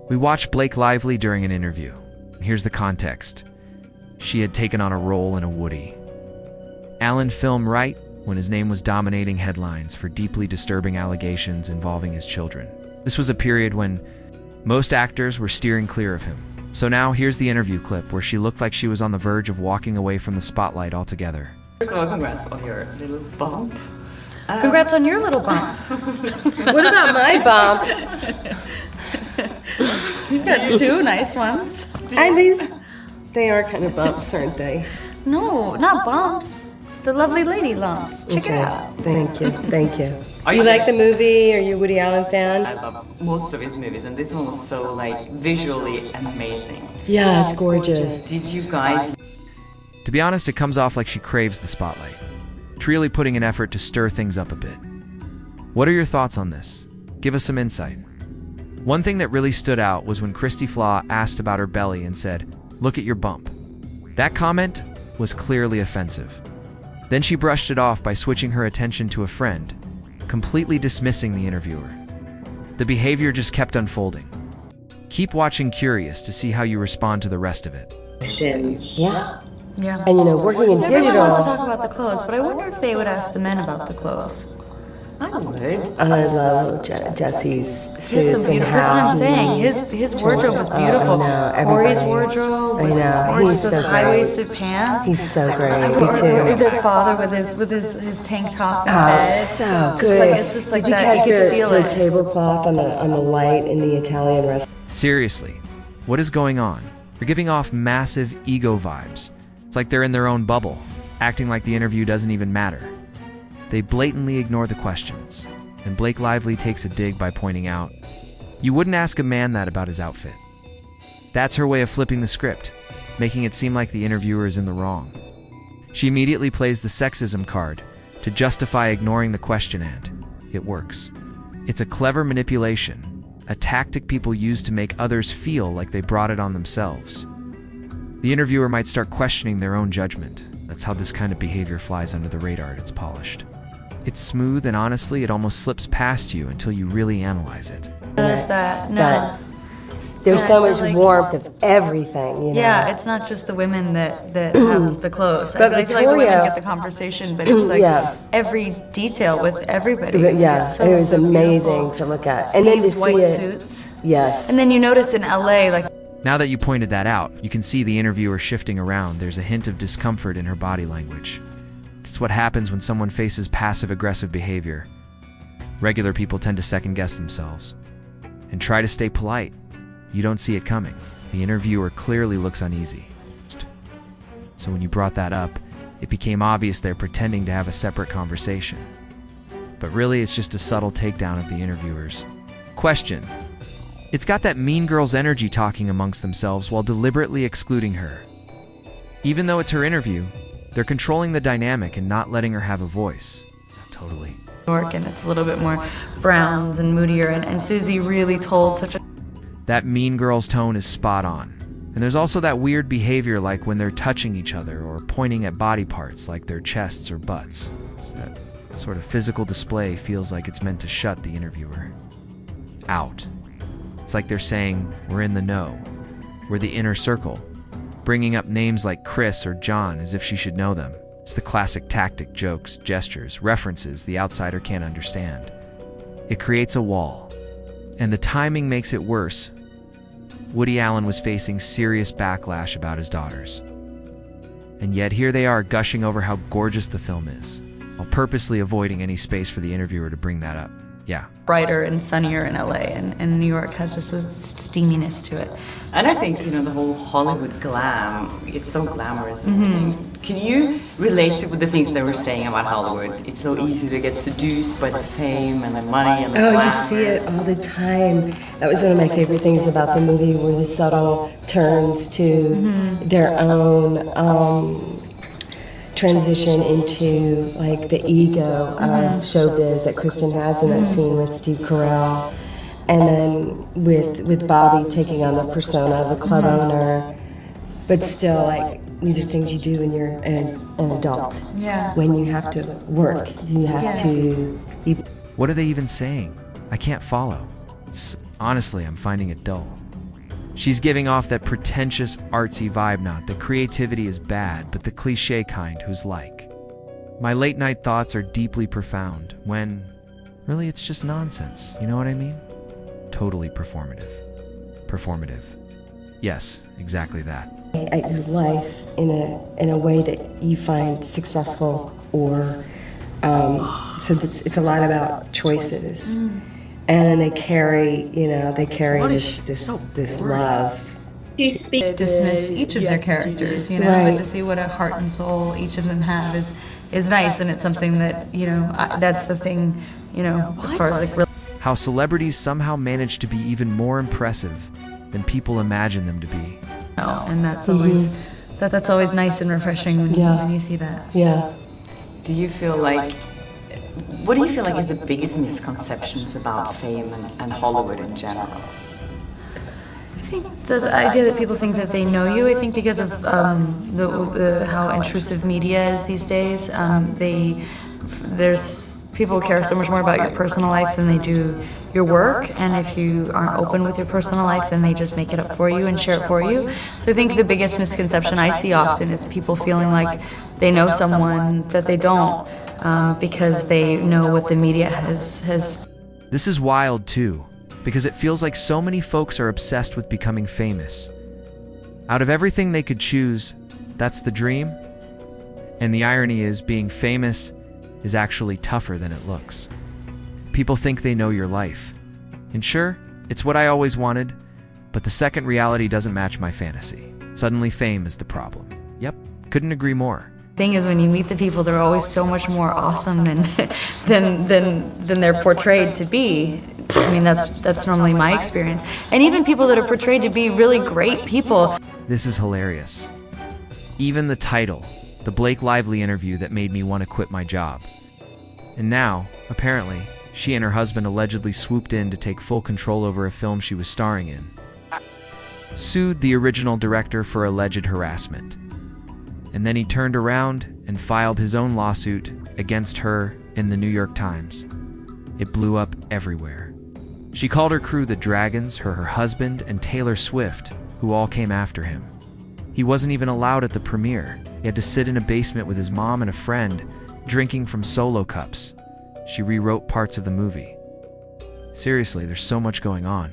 We watched Blake Lively during an interview. Here's the context. She had taken on a role in a Woody Allen film right when his name was dominating headlines for deeply disturbing allegations involving his children. This was a period when most actors were steering clear of him. So now here's the interview clip where she looked like she was on the verge of walking away from the spotlight altogether. First of all, congrats on your little bump. Congrats on your little bump. What about my bump? You've got two nice ones. And they are kind of bumps, aren't they? No, not bumps. The lovely lady lumps. Check it out. Thank you, thank you. Are You you- like the movie? Are you a Woody Allen fan? I love most of his movies, and this one was so visually amazing. Yeah, it's gorgeous. Did you guys? To be honest, it comes off like she craves the spotlight, really putting an effort to stir things up a bit. What are your thoughts on this? Give us some insight. One thing that really stood out was when Christy Flaw asked about her belly and said, "Look at your bump." That comment was clearly offensive. Then she brushed it off by switching her attention to a friend, completely dismissing the interviewer. The behavior just kept unfolding. Keep watching curious to see how you respond to the rest of it. Yeah. Yeah. And working in Everyone wants to digital, talk about the clothes, but I wonder if they would ask the men about the clothes. I would. I love Jesse's He has suits some and beautiful. That's what I'm how saying. His wardrobe was beautiful. I know, Corey's everybody. wardrobe I was know, gorgeous. he's Those so high-waisted pants. he's so great. Me Or too. their father with his tank top in Oh, bed. it's so Just good. it's just like Did you that. catch You can feel the it. tablecloth on the light in the Italian restaurant? Seriously, what is going on? They're giving off massive ego vibes. It's like they're in their own bubble, acting like the interview doesn't even matter. They blatantly ignore the questions, and Blake Lively takes a dig by pointing out, "You wouldn't ask a man that about his outfit." That's her way of flipping the script, making it seem like the interviewer is in the wrong. She immediately plays the sexism card to justify ignoring the question, and it works. It's a clever manipulation, a tactic people use to make others feel like they brought it on themselves. The interviewer might start questioning their own judgment. That's how this kind of behavior flies under the radar at its polished. It's smooth, and honestly, it almost slips past you until you really analyze it. Notice that. No. But there's So so I much feel like- warmth of everything, Yeah, it's not just the women that have the clothes. But But I feel like the women Victoria- get the conversation, but it's like Yeah. every detail with everybody. But yeah, It's so, it was so amazing beautiful. to look at. And then to Sleeves, see white it. suits. Yes. And then you notice in LA, like, Now that you pointed that out, you can see the interviewer shifting around. There's a hint of discomfort in her body language. It's what happens when someone faces passive-aggressive behavior. Regular people tend to second-guess themselves and try to stay polite. You don't see it coming. The interviewer clearly looks uneasy. So when you brought that up, it became obvious they're pretending to have a separate conversation. But really, it's just a subtle takedown of the interviewer's question. It's got that Mean Girls energy talking amongst themselves while deliberately excluding her. Even though it's her interview, they're controlling the dynamic and not letting her have a voice. Totally. New York, and it's a little bit more browns and moodier, and Susie really told such a That Mean Girls tone is spot on. And there's also that weird behavior like when they're touching each other or pointing at body parts like their chests or butts. So that sort of physical display feels like it's meant to shut the interviewer out. It's like they're saying, "We're in the know. We're the inner circle," bringing up names like Chris or John as if she should know them. It's the classic tactic, jokes, gestures, references the outsider can't understand. It creates a wall. And the timing makes it worse. Woody Allen was facing serious backlash about his daughters. And yet here they are gushing over how gorgeous the film is, while purposely avoiding any space for the interviewer to bring that up. Yeah. brighter and sunnier in LA, and New York has just a steaminess to it. And I think, the whole Hollywood glam, it's so glamorous. Can you relate to the things they were saying about Hollywood? It's so easy to get seduced by the fame and the money and the Oh, glamour. you see it all the time. That was one of my favorite things about the movie, were the subtle turns to their own transition into like the ego of showbiz that Kristen has in that scene with Steve Carell, and then with Bobby taking on the persona of a club owner, but still like these are things you do when you're an adult. Yeah. When you have to work, you have to be. What are they even saying? I can't follow. Honestly, I'm finding it dull. She's giving off that pretentious, artsy vibe, not that creativity is bad, but the cliche kind who's like, my late night thoughts are deeply profound, when really it's just nonsense, you know what I mean? Totally performative. Performative. Yes, exactly that. At your life in a way that you find successful, or so it's a lot about choices, and they carry this love. Do you speak? Dismiss each of their characters, you know, Right. and to see what a heart and soul each of them have is nice, and it's something that, you know, that's the thing, you know, as far as like How celebrities somehow manage to be even more impressive than people imagine them to be. and that's always that's always nice and refreshing when you see that. Yeah. Do you feel like, what do you feel like is the biggest misconceptions about fame and Hollywood in general? I think the idea that people think that they know you, I think because of the how intrusive media is these days, there's people care so much more about your personal life than they do your work, and if you aren't open with your personal life, then they just make it up for you and share it for you. So I think the biggest misconception I see often is people feeling like they know someone that they don't, because they know what the media has. This is wild too, because it feels like so many folks are obsessed with becoming famous. Out of everything they could choose, that's the dream. And the irony is, being famous is actually tougher than it looks. People think they know your life. And sure, it's what I always wanted, but the second reality doesn't match my fantasy. Suddenly fame is the problem. Yep, couldn't agree more. Thing is, when you meet the people, they're always so much more awesome than they're portrayed to be. I mean, that's normally my experience. And even people that are portrayed to be really great people. This is hilarious. Even the title, the Blake Lively interview that made me want to quit my job. And now, apparently, she and her husband allegedly swooped in to take full control over a film she was starring in. Sued the original director for alleged harassment. And then he turned around and filed his own lawsuit against her in the New York Times. It blew up everywhere. She called her crew the Dragons, her husband, and Taylor Swift, who all came after him. He wasn't even allowed at the premiere. He had to sit in a basement with his mom and a friend, drinking from solo cups. She rewrote parts of the movie. Seriously, there's so much going on.